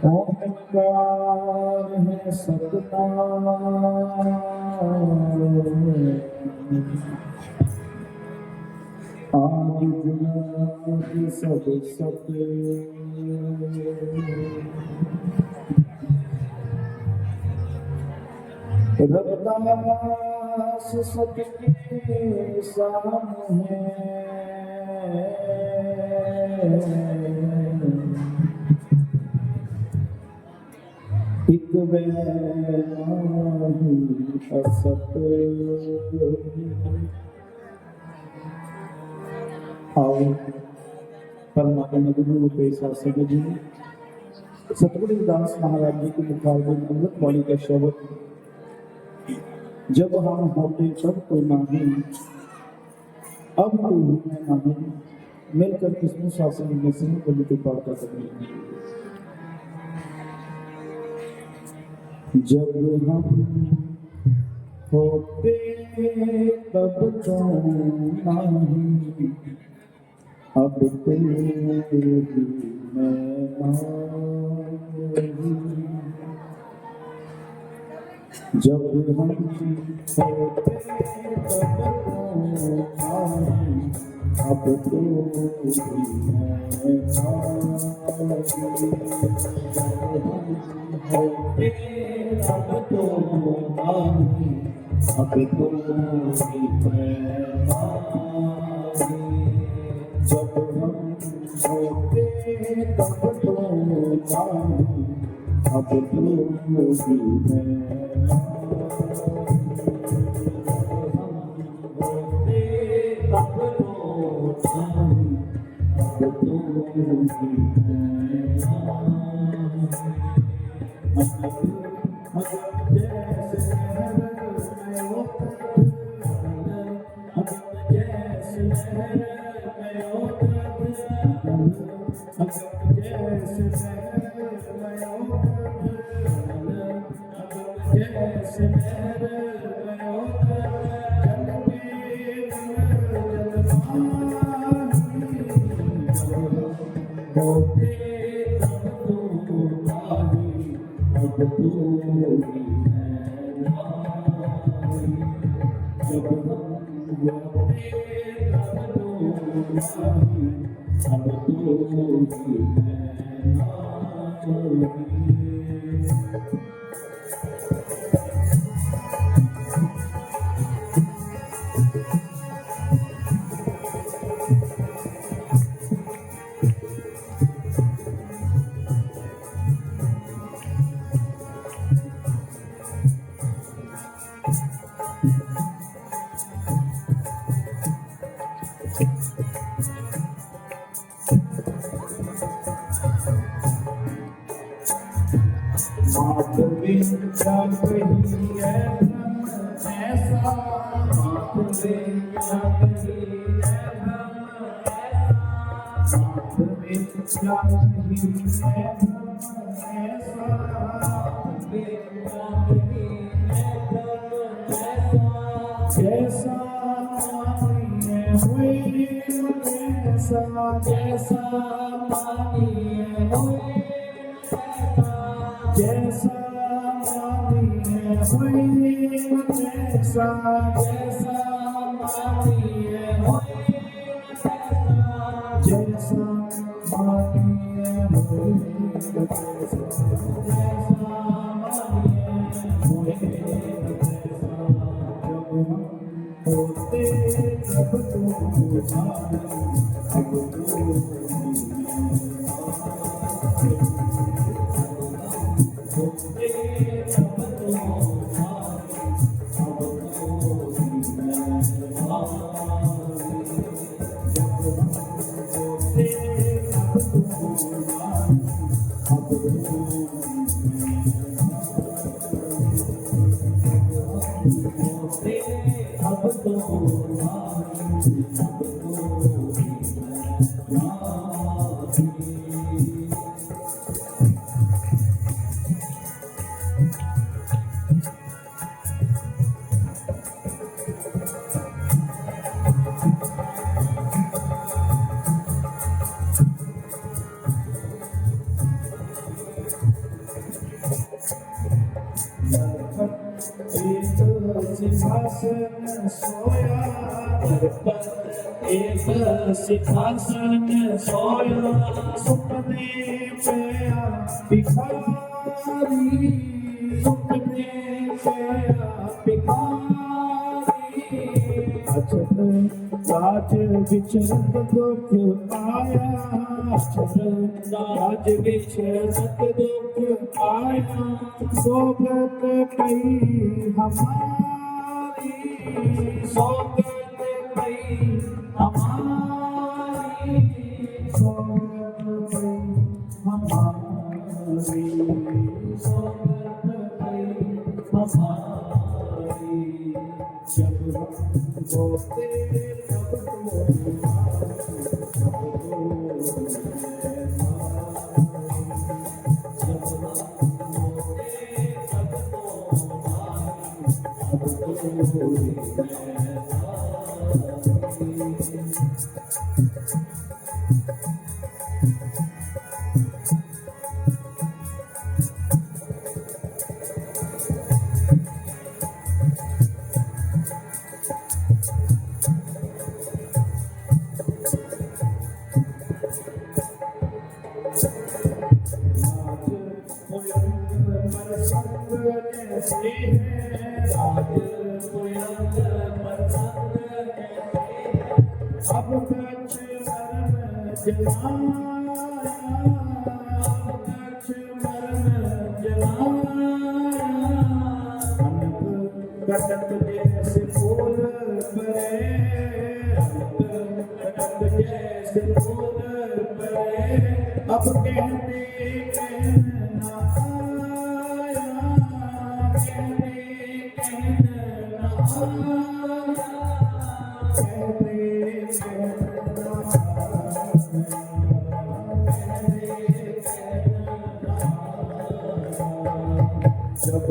ओंकार है सतनाम आदि जुगादि सब सत रविदास सत के सामने एक वैनाही असत। आओ परमात्मा गुरु के शासन जी सतगुरु दास महाराज जी की मुखारबिंद वाणी का शब्द जब हम होते तब तो नहीं अब तो ही मैं नहीं मिलकर कृष्ण शासन में सिंह बलि की प्रार्थना करेंगे। जब हम होते तब तो नहीं अब तो ही मैं नहीं। जब हम होते तब तो नहीं अब तो ही मैं नहीं। होते अब तो नहीं अब तो ही मैं नहीं। जब हम होते तब तो नहीं अब तो ही मैं सिंहासन सोया एक सिंहासन सोया सुपने पे भिखारी सुपने पे भिखारी अचल राज विचरत दुख आया अचल राज विचरत दुख आया सोबत कई हमारी सोबत कई हमारी सोबत कई हमारी सोबत कई हमारी जब हम बोलते तब अब कच्छ मरण जलाया अब कच्छ मरण जलाया कटक जैसे फूल परे कटक जैसे फूल परे अब कहते कहना आया कहते कहना आया जब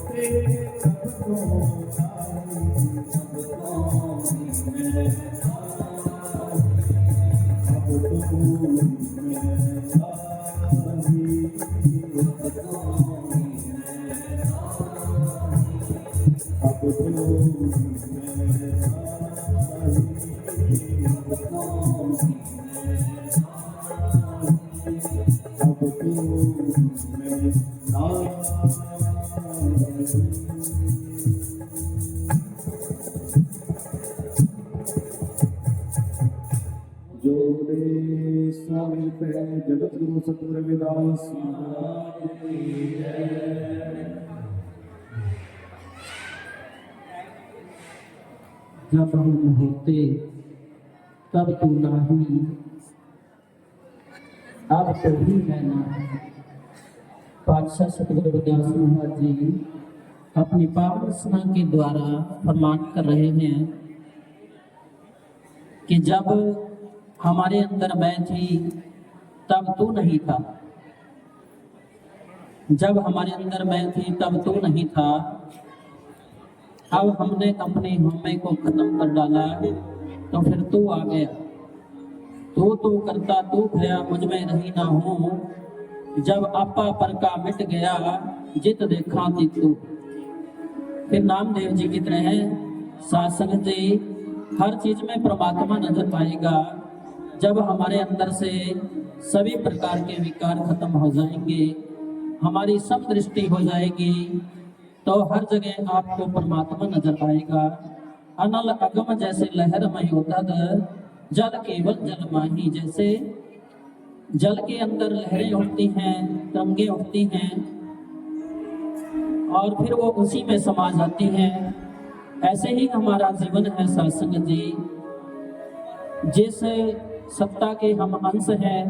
Thank you. जोड़े स्वामी पे जगत गुरु सतगुरु रविदास महाराज की जय। जब हम होते तब तू नहीं, अब तो भी मैं नहीं। पातशाह सतगुरु रविदास महाराज जी अपनी पावन रचना के द्वारा फरमान कर रहे हैं कि जब हमारे अंदर मैं थी तब तू नहीं था, जब हमारे अंदर मैं थी तब तू नहीं था। अब हमने अपने हमें को खत्म कर डाला तो फिर तू आ गया। तू करता तू भया मुझ में रही ना हूँ, जब आपा पर का मिट गया जित देखा थी तू। फिर नामदेव जी की तरह सासंग जी हर चीज में परमात्मा नजर पाएगा जब हमारे अंदर से सभी प्रकार के विकार खत्म हो जाएंगे, हमारी सब दृष्टि हो जाएगी, तो हर जगह आपको परमात्मा नजर आएगा। अनल अगम जैसे लहर मई उतद, जल केवल जल माही। जैसे जल के अंदर लहरें उठती हैं, तरंगे उठती हैं और फिर वो उसी में समा जाती हैं, ऐसे ही हमारा जीवन है सत्संग जी। जिस सत्ता के हम अंश हैं,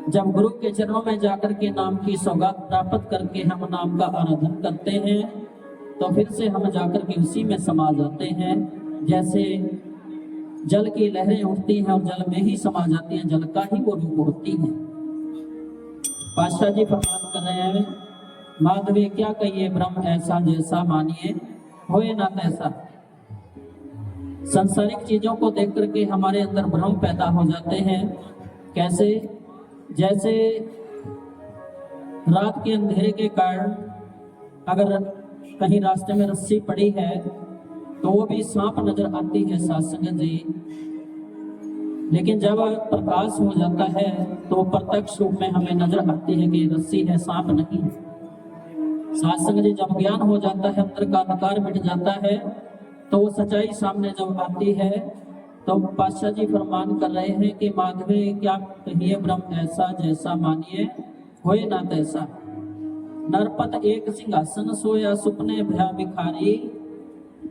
जब गुरु के चरणों में जाकर के नाम की सौगात प्राप्त करके हम नाम का आराधन करते हैं, तो फिर से हम जाकर के उसी में समा जाते हैं। जैसे जल की लहरें उठती हैं और जल में ही समा जाती हैं, जल का ही वो रूप होती हैं। पातशाह जी फरमान कर रहे हैं, माधवी क्या कहिए ब्रह्म ऐसा जैसा मानिए होए ना तैसा। सांसारिक चीजों को देख करके हमारे अंदर भ्रम पैदा हो जाते हैं। कैसे? जैसे रात के अंधेरे के कारण अगर कहीं रास्ते में रस्सी पड़ी है तो वो भी सांप नजर आती है सत्संग जी। लेकिन जब प्रकाश हो जाता है तो प्रत्यक्ष रूप में हमें नजर आती है कि रस्सी है, सांप नहीं है। सत्संग जी जब ज्ञान हो जाता है, अंतर का अंधकार मिट जाता है, तो वो सच्चाई सामने जब आती है, तो पातशाह जी फरमान कर रहे हैं कि माधवे क्या कहिए ब्रह्म ऐसा जैसा मानिए होए ना तैसा। नरपत एक सिंहासन सोया सुपने भया भिखारी,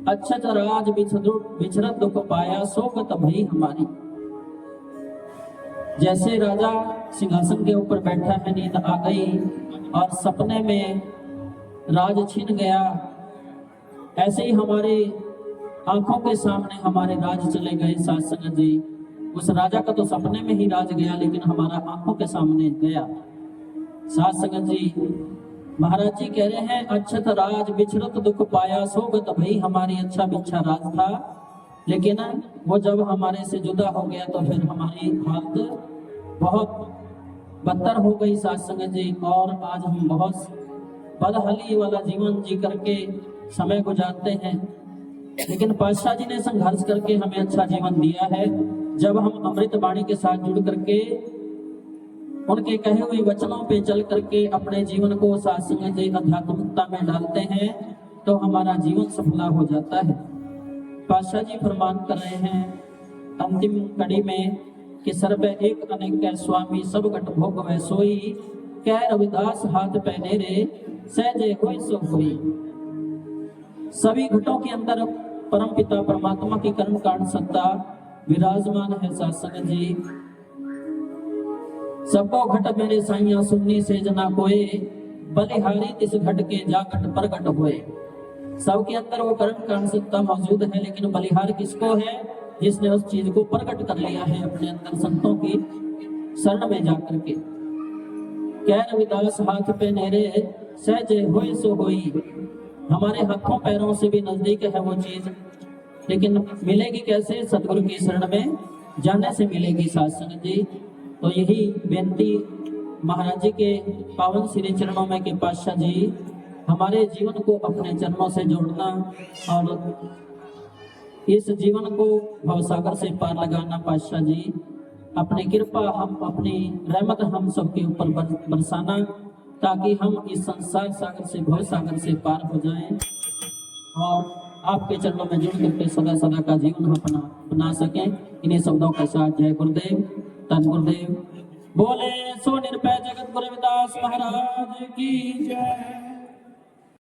अच्छत राज बिछरत दुख पाया सोगत भई हमारी। जैसे राजा सिंहासन के ऊपर बैठा है, नींद आ गई और सपने में राज छिन गया, ऐसे ही हमारे आंखों के सामने हमारे राज चले गए सत्संग जी। उस राजा का तो सपने में ही राज गया, लेकिन हमारा आंखों के सामने गया। सत्संग जी महाराज जी कह रहे हैं, अच्छत राज बिछरत दुख पाया सोगत भई हमारी। अच्छा बिच्छा राज था, लेकिन वो जब हमारे से जुदा हो गया तो फिर हमारी हालत बहुत बदतर हो गई सत्संग जी। और आज हम बहुत बदहाली वाला जीवन जी करके समय गुजारते हैं, लेकिन पातशाह जी ने संघर्ष करके हमें अच्छा जीवन दिया है। जब हम अमृत वाणी के साथ जुड़ करके उनके कहे हुए वचनों पे चल करके अपने जीवन को सत्संग जी आध्यात्मिकता में डालते हैं, तो हमारा जीवन सफल हो जाता है। पातशाह जी फरमान कर रहे हैं अंतिम कड़ी में कि सर्व एक अनेक कै स्वामी सब घट भोग वै सोई, कह रविदास हाथ पहने रे सहजे होई सो होई। सभी घटों के अंदर परम पिता परमात्मा की कर्म कांड सत्ता विराजमान है सत्संग जी। सबको घट मेरे साइया सुननी से जना कोए, बलिहारी तिस घट के जा घट प्रगट होए। सबके अंदर वो कर्म कांड सत्ता मौजूद है, लेकिन बलिहार किसको है? जिसने उस चीज को प्रकट कर लिया है अपने अंदर संतों की शरण में जाकर के। कह रविदास हाथ पे नेरे सहजे होई सो होई। हमारे हाथों पैरों से भी नजदीक है वो चीज, लेकिन मिलेगी कैसे? सतगुरु की शरण में जाने से मिलेगी सत्संग जी। तो यही बेनती महाराज जी के पावन श्री चरणों में कि पातशाह जी हमारे जीवन को अपने चरणों से जोड़ना और इस जीवन को भवसागर से पार लगाना। पातशाह जी अपनी कृपा हम अपनी रहमत हम सबके ऊपर बरसाना, ताकि हम इस संसार सागर से भव सागर से पार हो जाएं और आपके चरणों में जुड़ करके सदा सदा का जीवन हम अपना बना सकें। इन्हीं शब्दों के साथ जय गुरुदेव, धन गुरुदेव। बोले सो निरपय जगत गुरु रविदास महाराज की जय।